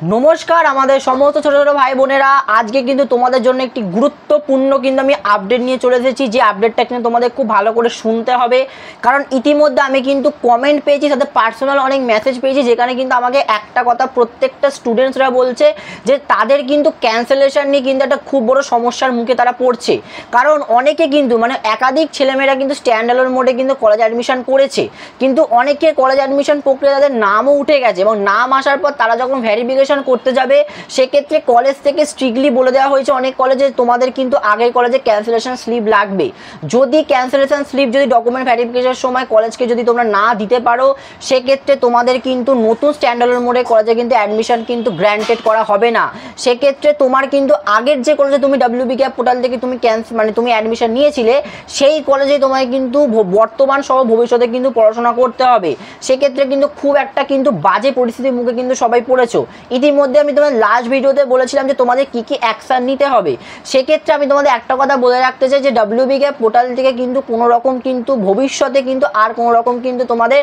नमस्कार हमारे समस्त छोटो छोटो भाई बोनेरा आज के किन्तु तुम्हारे जन्य एकटी गुरुत्वपूर्ण किन्तु आमी अपडेट निये चले एसेछि जे अपडेटटा किन्तु तुम्हारे खूब भालो करे शुनते होबे कारण इतिमध्ये आमी किन्तु कमेंट पेयेछि साथे पार्सोनाल अनेक मेसेज पेयेछि जेखाने किन्तु आमाके एकटा कथा प्रत्येकटा स्टूडेंट्सरा बोलছে যে তাদের কিন্তু ক্যান্সেলেশন নিয়ে কিন্তু একটা খুব বড় সমস্যার মুখে তারা পড়ছে কারণ অনেকে কিন্তু মানে একাধিক ছেলেমেয়েরা কিন্তু স্ট্যান্ড অ্যালোন মোডে কিন্তু কলেজ অ্যাডমিশন করেছে কিন্তু অনেকে কলেজ অ্যাডমিশন প্রক্রিয়া তাদের নামও উঠে গেছে এবং নাম আসার পর তারা যখন ভেরিফিকেশন করতে যাবে সেক্ষেত্রে কলেজ থেকে স্ট্রিক্টলি বলে দেওয়া হয়েছে অনেক কলেজে তোমাদের কিন্তু আগের কলেজে ক্যান্সেলেশন স্লিপ লাগবে যদি ক্যান্সেলেশন স্লিপ যদি ডকুমেন্ট ভেরিফিকেশনের সময় কলেজকে যদি তোমরা না দিতে পারো সেক্ষেত্রে তোমাদের কিন্তু নতুন স্ট্যান্ড অ্যালোন মোডে কলেজে কিন্তু অ্যাডমিশন কিন্তু গ্র্যান্টেড করা হবে না সেক্ষেত্রে তোমার কিন্তু আগের যে কলেজে তুমি WBCAP পোর্টাল থেকে তুমি মানে তুমি অ্যাডমিশন নিয়েছিলে সেই কলেজে তোমায় কিন্তু বর্তমান সহ ভবিষ্যতে কিন্তু পড়াশোনা করতে হবে সেক্ষেত্রে কিন্তু খুব একটা কিন্তু বাজে পরিস্থিতির মুখে কিন্তু সবাই পড়েছো ইতিমধ্যে আমি তোমাদের লাস্ট ভিডিওতে বলেছিলাম যে তোমাদের কি কি অ্যাকশন নিতে হবে সেক্ষেত্রে আমি তোমাদের একটা কথা বলে রাখতে চাই যে WBCAP পোর্টাল থেকে কিন্তু কোনো রকম কিন্তু ভবিষ্যতে কিন্তু আর কোনো রকম কিন্তু তোমাদের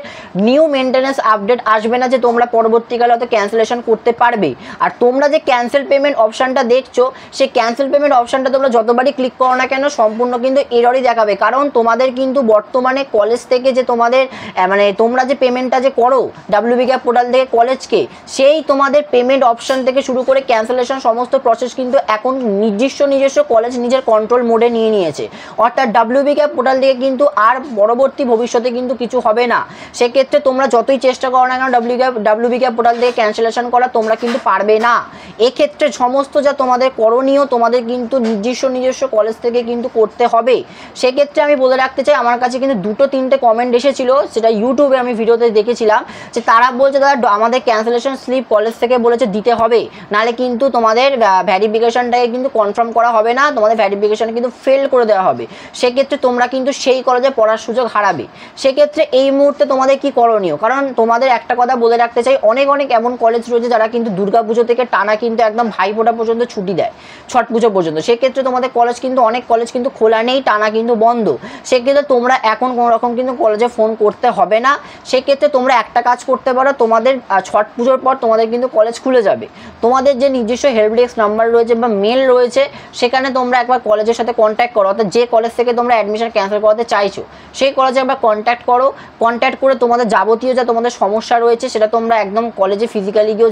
নিউ মেইনটেনেন্স আপডেট আসবে না যে তোমরা পরবর্তীকালে হয়তো ক্যান্সেলেশন করতে পারবে আর তোমরা যে ক্যান্সেল পেমেন্ট অপশনটা দেখছো সেই ক্যান্সেল পেমেন্ট অপশনটা তোমরা যতবারই ক্লিক করো না কেন সম্পূর্ণ কিন্তু এররই দেখাবে কারণ তোমাদের কিন্তু বর্তমানে কলেজ থেকে যে তোমাদের মানে তোমরা যে পেমেন্টটা যে করো WBCAP পোর্টাল থেকে কলেজকে সেই তোমাদের পেমেন্ট অপশন থেকে শুরু করে ক্যান্সেলেশন সমস্ত প্রসেস কিন্তু এখন নিজস্ব কলেজ নিজের কন্ট্রোল মোডে নিয়ে নিয়েছে অর্থাৎ WBCAP পোর্টাল থেকে কিন্তু আর পরবর্তী ভবিষ্যতে কিন্তু কিছু হবে না সেক্ষেত্রে তোমরা যতই চেষ্টা করো না কেন WBCAP পোর্টাল থেকে ক্যান্সেলেশন করা তোমরা কিন্তু পারবে না এক্ষেত্রে সমস্ত যা তোমাদের করণীয় তোমাদের কিন্তু নিজস্ব কলেজ থেকে কিন্তু করতে হবে সেক্ষেত্রে আমি বলে রাখতে চাই আমার কাছে কিন্তু দুটো তিনটে কমেন্ট এসেছিল সেটা ইউটিউবে আমি ভিডিওতে দেখেছিলাম যে তারা বলছে দাদা আমাদের ক্যান্সেলেশন স্লিপ কলেজ থেকে বলেছে দিতে হবে নালে কিন্তু তোমাদের ভেরিফিকেশনটাকে কিন্তু কনফার্ম করা হবে না তোমাদের ভেরিফিকেশন কিন্তু ফেল করে দেওয়া হবে সেক্ষেত্রে তোমরা কিন্তু সেই কলেজে পড়ার সুযোগ হারাবে সেক্ষেত্রে এই মুহূর্তে তোমাদের কি করণীয় কারণ তোমাদের একটা কথা বলে রাখতে চাই অনেক এমন কলেজ রয়েছে যারা কিন্তু দুর্গাপুজো থেকে টানা কিন্তু একদম ভাইফোঁটা পর্যন্ত ছুটি দেয় ছট পুজো পর্যন্ত সেক্ষেত্রে তোমাদের কলেজ কিন্তু অনেক কলেজ কিন্তু খোলা নেই টানা কিন্তু বন্ধ সেক্ষেত্রে তোমরা এখন কোনো রকম কিন্তু কলেজে ফোন করতে হবে না সেক্ষেত্রে তোমরা একটা কাজ করতে পারো তোমাদের ছট পুজোর পর তোমাদের কিন্তু কলেজ খুলে যাবে তোমাদের যে নিজস্ব হেল্প ডেস্ক নাম্বার রয়েছে বা মেল রয়েছে সেখানে তোমরা একবার কলেজের সাথে কন্ট্যাক্ট করো অর্থাৎ যে কলেজ থেকে তোমরা অ্যাডমিশন ক্যান্সেল করাতে চাইছো সেই কলেজে একবার কন্ট্যাক্ট করো কন্ট্যাক্ট করে তোমাদের যাবতীয় যা তোমাদের সমস্যা রয়েছে সেটা তোমরা একদম কলেজে ফিজিক্যালি গিয়েও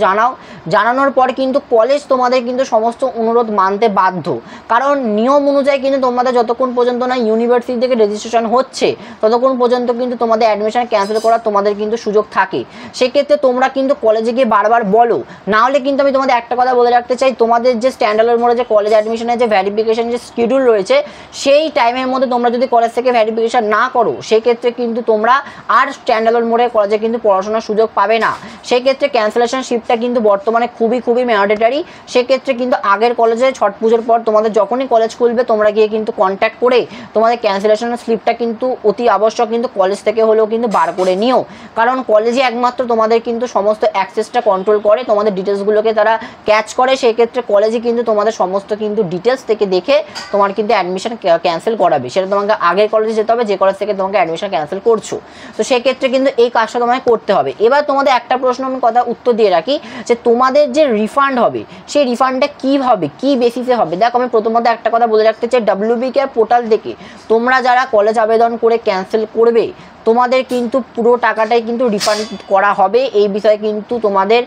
জানানোর পর কিন্তু কলেজ তোমাদের কিন্তু সমস্ত অনুরোধ মানতে বাধ্য কারণ নিয়ম অনুযায়ী কিন্তু তোমাদের যতক্ষণ পর্যন্ত না ইউনিভার্সিটি থেকে রেজিস্ট্রেশন হচ্ছে ততক্ষণ পর্যন্ত কিন্তু তোমাদের অ্যাডমিশন ক্যান্সেল করার তোমাদের কিন্তু সুযোগ থাকে সেক্ষেত্রে তোমরা কিন্তু কলেজে গিয়ে বারবার বলো না হলে কিন্তু আমি তোমাদের একটা কথা বলে রাখতে চাই তোমাদের যে স্ট্যান্ড অ্যালোন মোডে যে কলেজ অ্যাডমিশনের যে ভেরিফিকেশন যে শিডিউল রয়েছে সেই টাইমের মধ্যে তোমরা যদি কলেজ থেকে ভেরিফিকেশন না করো সেক্ষেত্রে কিন্তু তোমরা আর স্ট্যান্ড অ্যালোন মোডে কলেজে কিন্তু পড়াশোনার সুযোগ পাবে না সেক্ষেত্রে ক্যান্সেলেশন শিপটা কিন্তু বর্তমানে খুবই ম্যান্ডেটরি সেক্ষেত্রে কিন্তু আগের কলেজে ছট পুজোর পর তোমাদের যখনই কলেজ খুলবে তোমরা গিয়ে কিন্তু কন্ট্যাক্ট করে তোমাদের ক্যান্সেলেশনের স্লিপটা কিন্তু অতি আবশ্যক কিন্তু কলেজ থেকে হলেও কিন্তু বার করে নিও কারণ কলেজে একমাত্র তোমাদের কিন্তু সমস্ত অ্যাক্সেসটা কন্ট্রোল করে তোমাদের ডিটেলসগুলোকে তারা ক্যাচ করে সেই ক্ষেত্রে কলেজে কিন্তু তোমাদের সমস্ত কিন্তু ডিটেলস থেকে দেখে তোমার কিন্তু অ্যাডমিশন ক্যান্সেল করাবে সেটা তোমাকে আগের কলেজে যেতে হবে যে কলেজ থেকে তোমাকে অ্যাডমিশন ক্যান্সেল করছো তো সেই ক্ষেত্রে কিন্তু এই কাজটা তোমাকে করতে হবে এবার তোমাদের একটা প্রশ্ন আমি কথা উত্তর দিয়ে রাখি যে তোমাদের যে রিফান্ড হবে সেই রিফান্ডটা কীভাবে কী বেসিসে হবে দেখো আমি প্রথমত একটা কথা বলে রাখতে চাই WBCAP পোর্টাল থেকে তোমরা যারা কলেজ আবেদন করে ক্যান্সেল করবে তোমাদের কিন্তু পুরো টাকাটাই কিন্তু রিফান্ড করা হবে এই বিষয়ে কিন্তু তোমাদের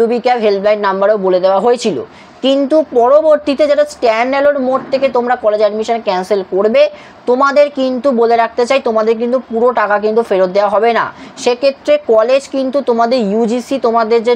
WBCAP হেল্পলাইন নাম্বারও বলে দেওয়া হয়েছিল কিন্তু পরবর্তীতে যারা স্ট্যান্ড অ্যালোন মোড থেকে তোমরা কলেজ অ্যাডমিশন ক্যান্সেল করবে তোমাদের কিন্তু বলে রাখতে চাই তোমাদের কিন্তু পুরো টাকা কিন্তু ফেরত দেওয়া হবে না সেক্ষেত্রে কলেজ কিন্তু তোমাদের UGC তোমাদের যে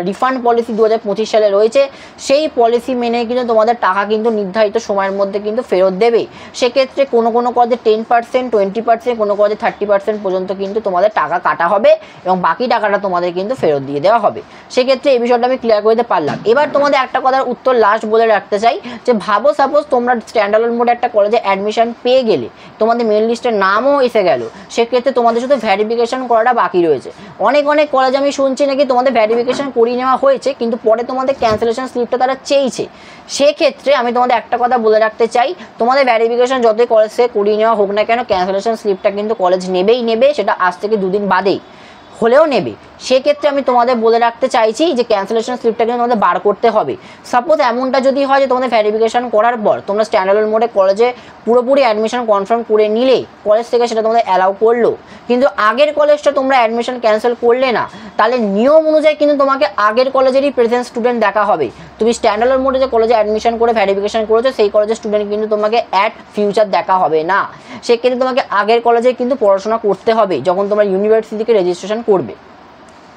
রিফান্ড পলিসি 2025 সালে রয়েছে সেই পলিসি মেনে কিন্তু তোমাদের টাকা কিন্তু নির্ধারিত সময়ের মধ্যে কিন্তু ফেরত দেবে সেক্ষেত্রে কোনো কলেজে 10% 20% কোনো কলেজে 30% পর্যন্ত কিন্তু তোমাদের টাকা কাটা হবে এবং বাকি টাকাটা তোমাদের কিন্তু ফেরত দিয়ে দেওয়া হবে সেক্ষেত্রে এই বিষয়টা আমি ক্লিয়ার করে দিতে পারলাম এবার তোমাদের একটা কথার উত্তর লাস্ট বলে রাখতে চাই যে ভাবো সাপোজ তোমরা স্ট্যান্ড অ্যালোন মোডে একটা কলেজে অ্যাডমিশন পেয়ে গেলে তোমাদের মেল লিস্টের নামও এসে গেল সেক্ষেত্রে তোমাদের শুধু ভেরিফিকেশন করাটা বাকি রয়েছে অনেক কলেজ আমি শুনছি নাকি তোমাদের ভেরিফিকেশন করিয়ে নেওয়া হয়েছে কিন্তু পরে তোমাদের ক্যান্সেলেশন স্লিপটা তারা চেয়েছে সেক্ষেত্রে আমি তোমাদের একটা কথা বলে রাখতে চাই তোমাদের ভেরিফিকেশন যতই কলেজ থেকে করিয়ে নেওয়া হোক না কেন ক্যান্সেলেশন স্লিপটা কিন্তু কলেজ নেবেই নেবে সেটা আজ থেকে 2 দিন বাদেই হলেও নেবে, সেক্ষেত্রে আমি তোমাদের বলে রাখতে চাইছি যে ক্যান্সেলেশন স্লিপটা কিন্তু তোমাদের বার করতে হবে। সাপোজ এমনটা যদি হয় যে তোমাদের ভেরিফিকেশন করার পর তোমরা স্ট্যান্ডার্ড মোডে কলেজে পুরোপুরি অ্যাডমিশন কনফার্ম করে নিলে, কলেজ থেকে সেটা তোমাদের অ্যালাউ করলো, কিন্তু আগের কলেজটা তোমরা অ্যাডমিশন ক্যান্সেল করলে না, তাহলে নিয়ম অনুযায়ী কিন্তু তোমাকে আগের কলেজেরই প্রেজেন্ট স্টুডেন্ট দেখা হবে। তুমি স্ট্যান্ডার্ড মোডে যে কলেজে অ্যাডমিশন করে ভেরিফিকেশন করেছো সেই কলেজের স্টুডেন্ট কিন্তু তোমাকে অ্যাট ফিউচার দেখা হবে না, সেক্ষেত্রে তোমাকে আগের কলেজে কিন্তু পড়াশোনা করতে হবে যখন তোমরা ইউনিভার্সিটি থেকে রেজিস্ট্রেশন করবে।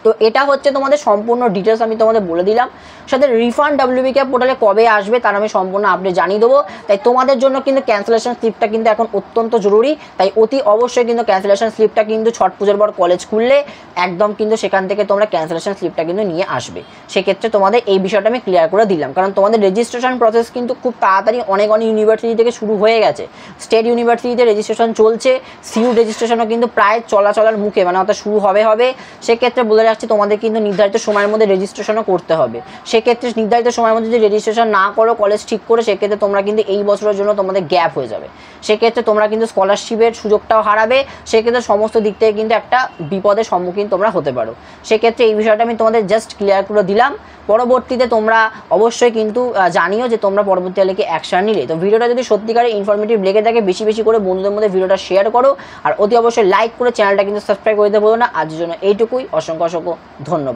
তো এটা হচ্ছে তোমাদের সম্পূর্ণ ডিটেলস আমি তোমাদের বলে দিলাম। সাথে রিফান্ড WBCAP পোর্টালে কবে আসবে তার আমি সম্পূর্ণ আপডেট জানিয়ে দেবো। তাই তোমাদের জন্য কিন্তু ক্যান্সেলেশন স্লিপটা কিন্তু এখন অত্যন্ত জরুরি, তাই অতি অবশ্যই কিন্তু ক্যান্সেলেশন স্লিপটা কিন্তু ছট পুজোর পর কলেজ খুললে একদম কিন্তু সেখান থেকে তোমরা ক্যান্সেলেশন স্লিপটা কিন্তু নিয়ে আসবে। সেক্ষেত্রে তোমাদের এই বিষয়টা আমি ক্লিয়ার করে দিলাম, কারণ তোমাদের রেজিস্ট্রেশন প্রসেস কিন্তু খুব তাড়াতাড়ি অনেক ইউনিভার্সিটি থেকে শুরু হয়ে গেছে। স্টেট ইউনিভার্সিটিতে রেজিস্ট্রেশন চলছে, সিইউ রেজিস্ট্রেশনও কিন্তু প্রায় চলার মুখে, মানে অর্থাৎ শুরু হবে। সেক্ষেত্রে বলে রাখছি তোমাদের কিন্তু নির্ধারিত সময়ের মধ্যে রেজিস্ট্রেশনও করতে হবে। সেক্ষেত্রে নির্ধারিত সময়ের মধ্যে যদি রেজিস্ট্রেশন না করো কলেজ ঠিক করে, সেক্ষেত্রে তোমরা কিন্তু এই বছরের জন্য তোমাদের গ্যাপ হয়ে যাবে। সেক্ষেত্রে তোমরা কিন্তু স্কলারশিপের সুযোগটাও হারাবে, সেক্ষেত্রে সমস্ত দিক থেকে কিন্তু একটা বিপদের সম্মুখীন তোমরা হতে পারো। সেক্ষেত্রে এই বিষয়টা আমি তোমাদের জাস্ট ক্লিয়ার করে দিলাম। পরবর্তীতে তোমরা অবশ্যই কিন্তু জানিও যে তোমরা পরবর্তীকালে কি অ্যাকশন নিলে। তো ভিডিওটা যদি সত্যিকারের ইনফরমেটিভ লেগে থাকে বেশি করে বন্ধুদের মধ্যে ভিডিওটা শেয়ার করো, আর অতি অবশ্যই লাইক করে চ্যানেলটা কিন্তু সাবস্ক্রাইব করে দিতে বলো না। আজকের জন্য এইটুকুই, অসংখ্য ধন্যবাদ।